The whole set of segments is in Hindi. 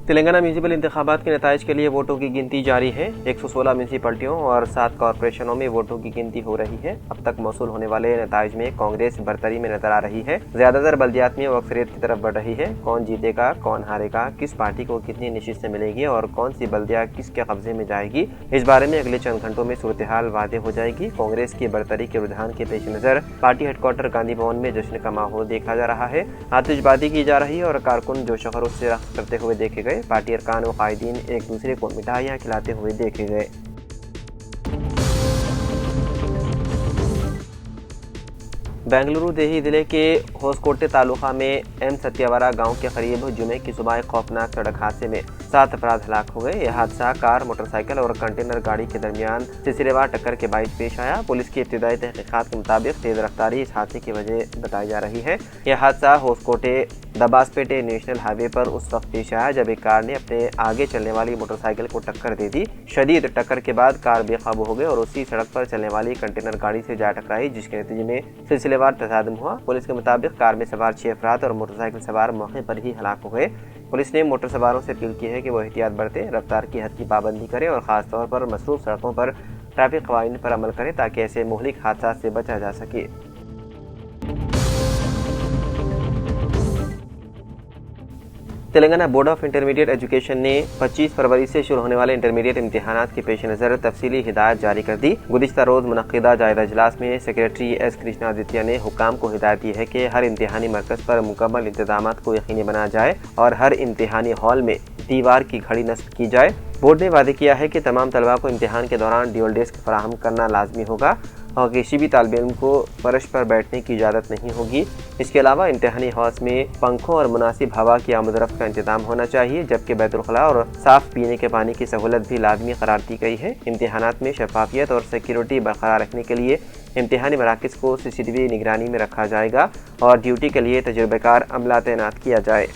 तेलंगाना म्यूनिसिपल इंतखाबात के नताइज के लिए वोटों की गिनती जारी है। 116 म्यूनिसिपलिटियों और 7 कॉरपोरेशनों में वोटों की गिनती हो रही है। अब तक मौसूल होने वाले नताइज में कांग्रेस बरतरी में नजर आ रही है। ज्यादातर बल्दियात में वो अक्सरियत की तरफ बढ़ रही है। कौन जीतेगा, कौन हारेगा, किस पार्टी को कितनी नशिस्तें मिलेगी और कौन सी बल्दिया किसके कब्जे में जाएगी, इस बारे में अगले चंद घंटों में सूरत हाल वादे हो जाएगी। कांग्रेस की बरतरी के रुझान के पेश नजर पार्टी हेडक्वार्टर गांधी भवन में जश्न का माहौल देखा जा रहा है। आतिशबाजी की जा रही है और कारकुन जोश खरोश से रक्स करते हुए देखे गए। पार्टी अरकान व कायदीन एक दूसरे को मिठाइयाँ खिलाते हुए देखे गए। बेंगलुरु देही जिले के होसकोटे तालुका में एम सत्यावरा गांव के करीब जुमे की सुबह एक खौफनाक सड़क हादसे में 7 अफराद हलाक हो गए। यह हादसा कार, मोटरसाइकिल और कंटेनर गाड़ी के दरमियान सिलसिलेवार टक्कर के बाइस पेश आया। पुलिस की इब्तिदाई तहकीकात के मुताबिक तेज रफ्तारी इस हादसे की वजह बताई जा रही है। यह हादसा होसकोटे दबासपेटे नेशनल हाईवे पर उस वक्त पेश आया जब एक कार ने अपने आगे चलने वाली मोटरसाइकिल को टक्कर दे दी। शदीद टक्कर के बाद कार बेकाबू हो गई और उसी सड़क पर चलने वाली कंटेनर गाड़ी से जा टकराई, जिसके नतीजे में सिलसिलेवार तसादुम हुआ। पुलिस के मुताबिक कार में सवार 6 अफराद और मोटरसाइकिल सवार मौके पर ही हलाक हो गए। पुलिस ने मोटर सवारों से अपील की है कि वो एहतियात बरतें, रफ्तार की हद की पाबंदी करें और खासतौर पर मसरूफ सड़कों पर ट्रैफिक कवानीन पर अमल करें ताकि ऐसे मुहलिक हादसा से बचा जा सके। Telangana board of intermediate education ने 25 फरवरी से शुरू होने वाले इंटरमीडिएट इम्तिहानात के पेश नज़र तफसीली हिदायत जारी कर दी। गुज़िश्ता रोज़ मुनक़्क़िदा जायज़ा इजलास में सेक्रेटरी एस कृष्णादित्य ने हुक्काम को हिदायत दी है कि हर इम्तिहानी मरकज़ पर मुकम्मल इंतजामात को यकीनी बनाया जाए और हर इम्तिहानी हॉल में दीवार की घड़ी नस्ब की जाए। बोर्ड ने वादे किया है कि तमाम तलबा को इम्तिहान के दौरान ड्यूल डेस्क फराहम करना लाजमी होगा और किसी भी तालिब इल्म को फर्श पर बैठने की इजाज़त नहीं होगी। इसके अलावा इम्तिहानी हाउस में पंखों और मुनासिब हवा की आमदरफ्त का इंतजाम होना चाहिए, जबकि बैतुल-खला और साफ़ पीने के पानी की सहूलत भी लाजमी करार दी गई है। इम्तिहानात में शफाफियत और सिक्योरिटी बरकरार रखने के लिए इम्तिहानी मराकज़ को CCTV निगरानी में रखा जाएगा और ड्यूटी के लिए तजुर्बेकार अमला तैनात किया जाए।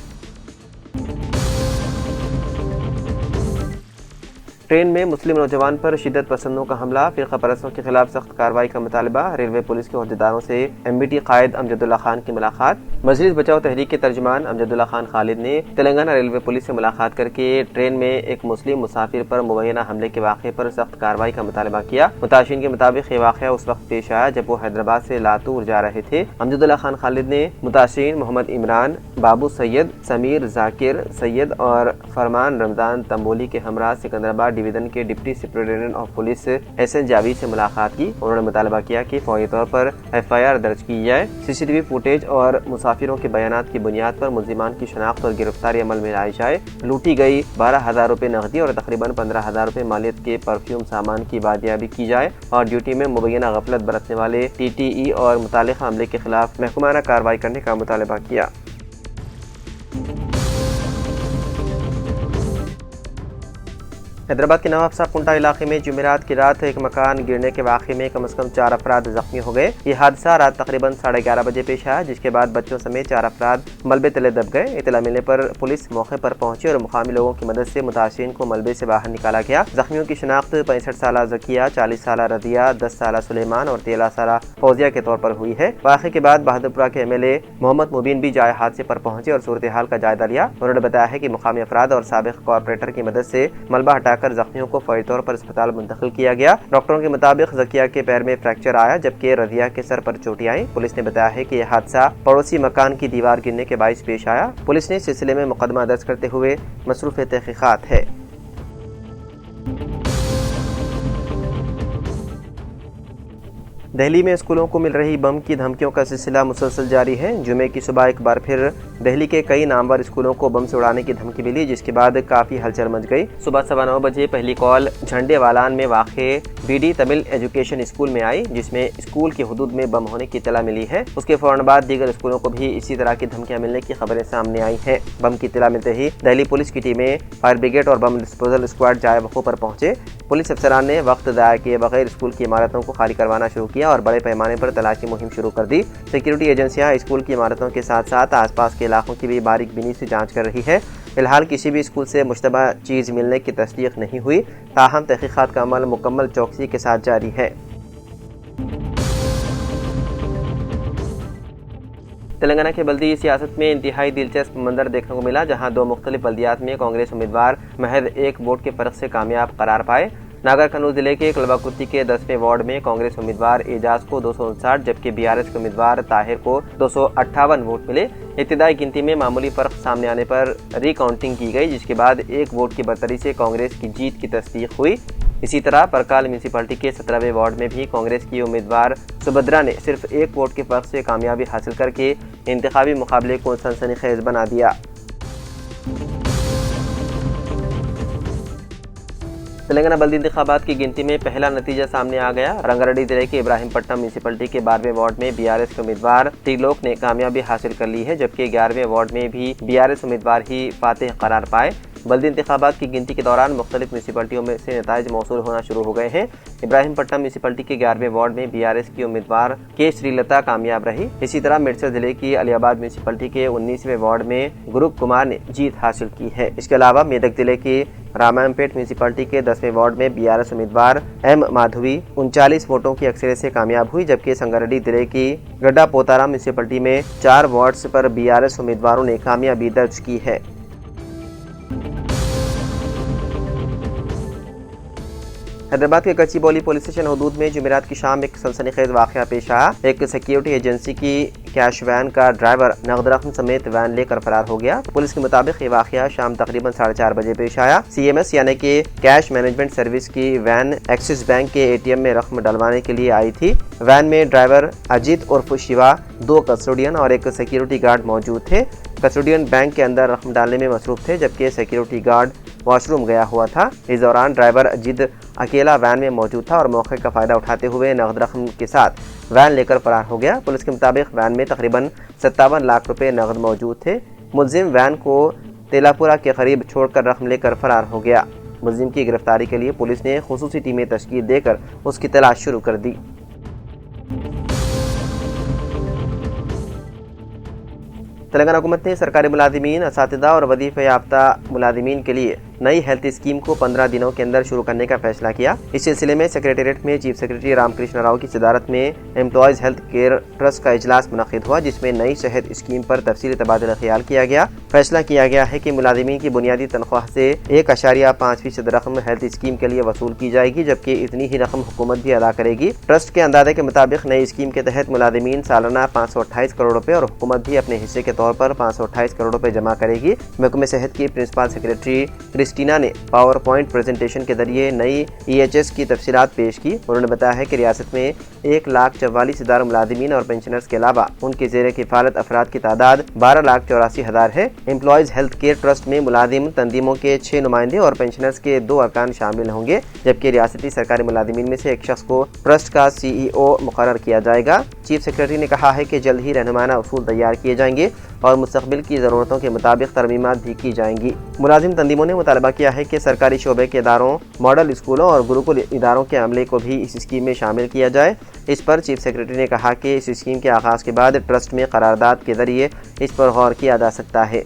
ट्रेन में मुस्लिम नौजवान पर शिद्दत पसंदों का हमला, फ़िरक़ा परस्तों के खिलाफ सख्त कार्रवाई का मुतालबा। रेलवे पुलिस के अहदेदारों से MBT कायद अमजदुल्ला खान की मुलाकात। मजलिस बचाओ तहरीक के तर्जुमान अमजदुल्ला खान खालिद ने तेलंगाना रेलवे पुलिस से मुलाकात करके ट्रेन में एक मुस्लिम मुसाफिर पर मुबैना हमले के वाक़े पर सख्त कार्रवाई का मुतालबा किया। मुताशिरीन के मुताबिक ये वाक़या उस वक्त पेश आया जब वो हैदराबाद से लातूर जा रहे थे। अमजदुल्ला खान खालिद ने मुताशिरीन मोहम्मद इमरान, बाबू सैयद, समीर जाकिर सैयद और फरमान रमजान तंबोली के हमरा सिकंदराबाद डिवीजन के deputy superintendent of police SN Javed से मुलाकात की। उन्होंने मुतालबा किया कि फौरी तौर पर FIR दर्ज की जाए। CCTV फुटेज और मुसाफिरों के बयानात की बुनियाद पर मुल्जिमान की शनाख्त और गिरफ्तारी अमल में लाई जाए। लूटी गई 12,000 रुपये नकदी और तकरीबन 15,000 रुपये मालियत के परफ्यूम सामान की बादियाबी की जाए और ड्यूटी में मुबैना गफलत बरतने वाले TTE और मुतालिका अमले के खिलाफ महकमाना कार्रवाई करने का मुतालबा किया। हैदराबाद के नवाबशाह कुंटा इलाके में जुमेरात की रात एक मकान गिरने के वाक़े में कम से कम 4 अफराद जख्मी हो गए। ये हादसा रात तकरीबन 11:30 बजे पेश आया, जिसके बाद बच्चों समेत 4 अफराद मलबे तले दब गए। इतला मिलने पर पुलिस मौके पर पहुंची और मुकामी लोगों की मदद से मुतासिरीन को मलबे से बाहर निकाला गया। जख्मियों की शनाख्त 65 साला जकिया, 40 साला रदिया, 10 साला सुलेमान और 13 साला फौजिया के तौर पर हुई है। वाक़े के बाद बहादुरपुरा के MLA मोहम्मद मुबीन भी जाए हादसे पर पहुंचे और सूरत हाल का जायजा लिया। उन्होंने बताया है कि मुकामी अफराद और साबिक कॉर्पोरेटर की मदद से मलबा हटाकर जख्मियों को फौरी तौर पर अस्पताल मुंतकिल किया गया। डॉक्टरों के मुताबिक जकिया के पैर में फ्रैक्चर आया जबकि रदिया के सर पर चोटें आई। पुलिस ने बताया है कि यह हादसा पड़ोसी मकान की दीवार गिरने के बाइस पेश आया। पुलिस ने इस सिलसिले में मुकदमा दर्ज करते हुए मसरूफ़ तहकीकात है। दिल्ली में स्कूलों को मिल रही बम की धमकियों का सिलसिला मुसलसल जारी है। जुमे की सुबह एक बार फिर दिल्ली के कई नामवर स्कूलों को बम से उड़ाने की धमकी मिली, जिसके बाद काफ़ी हलचल मच गई। सुबह 9:15 बजे पहली कॉल झंडेवालान में वाक़े BD तमिल एजुकेशन स्कूल में आई, जिसमें स्कूल की हुदूद में बम होने की इत्तला मिली है। उसके फौरन बाद दीगर स्कूलों को भी इसी तरह की धमकियां मिलने की खबरें सामने आई हैं। बम की इत्तला मिलते ही दिल्ली पुलिस की टीमें, फायर ब्रिगेड और बम डिस्पोजल स्क्वाड जाए वक़ू पर पहुंचे। पुलिस अफसरान ने वक्त ज़ाया किए बगैर स्कूल की इमारतों को खाली करवाना शुरू किया और बड़े पैमाने पर तलाशी मुहिम शुरू कर दी। सिक्योरिटी एजेंसियां स्कूल की इमारतों के साथ साथ आसपास के इलाकों की भी बारीक बीनी से जांच कर रही है। फिलहाल किसी भी स्कूल से मुश्तबा चीज़ मिलने की तस्दीक नहीं हुई, ताहम तहकीकात का अमल मुकम्मल चौकसी के साथ जारी है। तेलंगाना के बल्दी सियासत में इंतहाई दिलचस्प मंजर देखने को मिला, जहां दो मुख्तलिफ बल्दियात में कांग्रेस उम्मीदवार महज एक वोट के फर्क से कामयाब करार पाए। नागर कनूज जिले के कलबाकुर्ती के 10वें वार्ड में कांग्रेस उम्मीदवार एजाज को 259 जबकि बीआरएस के उम्मीदवार ताहिर को 258 वोट मिले। इब्तिदाई गिनती में मामूली फर्क सामने आने पर रिकाउंटिंग की गई, जिसके बाद एक वोट की बरतरी से कांग्रेस की जीत की तस्दीक हुई। इसी तरह परकाल म्यूनसिपलिटी के 17वें वार्ड में भी कांग्रेस की उम्मीदवार सुभद्रा ने सिर्फ एक वोट के फर्क से कामयाबी हासिल करके इंतखाबी मुकाबले को सनसनीखेज बना दिया। तेलंगाना बल्दी इंतखाबात की गिनती में पहला नतीजा सामने आ गया। रंगारेड्डी जिले के इब्राहिमपट्टनम म्यूनसिपलिटी के 12वें वार्ड में बीआरएस के उम्मीदवार त्रिलोक ने कामयाबी हासिल कर ली है, जबकि 11वें वार्ड में भी बीआरएस उम्मीदवार ही फातेह करार पाए। बल्दी इंतखाबात की गिनती के दौरान मुख्तलिफ म्यूनसिपलिटियों में से नताइज मौसूल होना शुरू हो गए हैं। इब्राहिमपट्टनम म्यूनसिपलिटी के 11वें वार्ड में बीआरएस की उम्मीदवार के श्रीलता कामयाब रही। इसी तरह मिर्चल जिले की अलियाबाद म्यूनसिपलिटी के 19वें वार्ड में गुरुप कुमार ने जीत हासिल की है। इसके अलावा मेदक जिले की रामायणपेट म्यूनसिपलिटी के 10वें वार्ड में बीआरएस उम्मीदवार एम माधवी 39 वोटों की अक्सरियत से कामयाब हुई, जबकि संगारेड्डी जिले की गड्ढा पोतारा म्यूनसिपलिटी में 4 वार्ड्स पर बीआरएस उम्मीदवारों ने कामयाबी दर्ज की है। हैदराबाद के गच्चीबौली पुलिस स्टेशन हदूद में जुमेरात की शाम एक सनसनीखेज वाकया पेश आया। एक सिक्योरिटी एजेंसी की कैश वैन का ड्राइवर नगद रकम समेत वैन लेकर फरार हो गया। पुलिस के मुताबिक ये वाकया शाम तकरीबन 4:30 बजे पेश आया। सीएमएस यानी कि कैश मैनेजमेंट सर्विस की वैन एक्सिस बैंक के एटीएम में रकम डलवाने के लिए आई थी। वैन में ड्राइवर अजीत उर्फ शिवा, 2 कस्टोडियन और एक सिक्योरिटी गार्ड मौजूद थे। कस्टोडियन बैंक के अंदर रकम डालने में मसरूफ थे, जबकि सिक्योरिटी गार्ड वॉशरूम गया हुआ था। इस दौरान ड्राइवर अजीत अकेला वैन में मौजूद था और मौके का फायदा उठाते हुए नगद रकम के साथ वैन लेकर फरार हो गया। पुलिस के मुताबिक वैन में तकरीबन 57 लाख रुपए नगद मौजूद थे। मुलजिम वैन को तेलापुरा के करीब छोड़कर रकम लेकर फरार हो गया। मुलजिम की गिरफ्तारी के लिए पुलिस ने खुसूसी टीमें तश्कील देकर उसकी तलाश शुरू कर दी। तेलंगाना हुकूमत ने सरकारी मुलाजिमीन, असातिज़ा और वजीफ़ा याफ्ता मुलाजिमीन के लिए नई हेल्थ स्कीम को 15 दिनों के अंदर शुरू करने का फैसला किया। इस सिलसिले में सेक्रेटेरिएट में चीफ सेक्रेटरी रामकृष्ण राव की सदारत में एम्प्लॉयज़ हेल्थ केयर ट्रस्ट का इजलास मुनक़िद हुआ, जिसमें नई सेहत स्कीम पर तफसीली तबादला ख्याल किया गया। फैसला किया गया है कि मुलाजिमीन की बुनियादी तनख्वाह से 1.5% रकम हेल्थ स्कीम के लिए वसूल की जाएगी, जबकि इतनी ही रकम हुकूमत भी अदा करेगी। ट्रस्ट के अंदाजे के मुताबिक नई स्कीम के तहत मुलाजिमीन सालाना 528 करोड़ रुपए और हुकूमत भी अपने हिस्से के तौर पर 528 करोड़ रुपए जमा करेगी। महकमे सेहत की प्रिंसिपल सेक्रेटरी क्रिस्टीना ने पावर पॉइंट प्रेजेंटेशन के जरिए नई EHS की तफसीलात पेश की। उन्होंने बताया है कि रियासत में 1,44,000 मुलाजिमीन और पेंशनर्स के अलावा उनके ज़ेरे किफ़ालत अफराद की तादाद 12,84,000 है। एम्प्लॉयज़ हेल्थ केयर ट्रस्ट में मुलाजिम तंजीमों के 6 नुमाइंदे और पेंशनर्स के 2 अरकान शामिल होंगे, जबकि रियासती सरकारी मुलाजिमीन में से एक शख्स को ट्रस्ट का CEO मुकर्रर किया जाएगा। चीफ सेक्रेटरी ने कहा है कि जल्द ही रहनुमाना उसूल तैयार किए जाएंगे और मुस्तकबिल की ज़रूरतों के मुताबिक तरमीमात भी की जाएंगी। मुलाजिम तंजीमों ने मुतालबा किया है कि सरकारी शोबे के इदारों, मॉडल स्कूलों और गुरुकुल इदारों के अमले को भी इस स्कीम में शामिल किया जाए। इस पर चीफ सेक्रेटरी ने कहा कि इस स्कीम के आगाज़ के बाद ट्रस्ट में करारदाद के जरिए इस पर गौर किया जा सकता है।